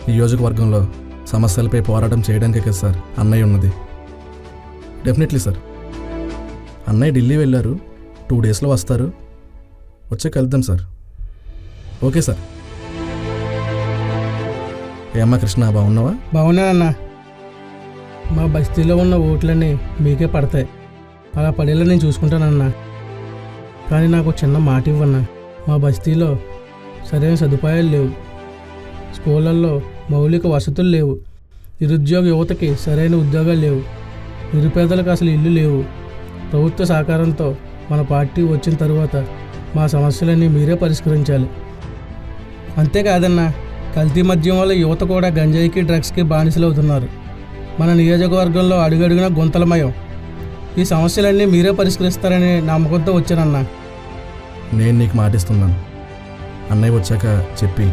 నియోజకవర్గంలో సమస్యలపై పోరాటం చేయడానికే కదా సార్ అన్నయ్య ఉన్నది. Definitely sir. అన్నయ్య ఢిల్లీ వెళ్ళారు, 2 డేస్లో వస్తారు. వచ్చే కలుద్దాం సార్. Okay sir. ఏమ్మా కృష్ణ, బాగున్నావా? బాగున్నానన్నా. మా బస్తీలో ఉన్న ఓట్లన్నీ మీకే పడతాయి. అలా పడేలా నేను చూసుకుంటానన్నా. కానీ నాకు చిన్న మాట ఇవ్వన్నా. మా బస్తీలో సరైన సదుపాయాలు లేవు, స్కూళ్ళల్లో మౌలిక వసతులు లేవు, నిరుద్యోగ యువతకి సరైన ఉద్యోగాలు లేవు, నిరుపేదలకు అసలు ఇల్లు లేవు. ప్రభుత్వ సహకారంతో మన పార్టీ వచ్చిన తర్వాత మా సమస్యలన్నీ మీరే పరిష్కరించాలి. అంతేకాదన్నా, కల్తీ మద్యం వల్ల యువత కూడా గంజాయికి డ్రగ్స్కి బానిసలు అవుతున్నారు. మన నియోజకవర్గంలో అడుగడుగునా గుంతలమయం. ఈ సమస్యలన్నీ మీరే పరిష్కరిస్తారని నమ్మకంతో వచ్చానన్నా. నేను నీకు మాటిస్తున్నాను. అన్నయ్య వచ్చాక చెప్పి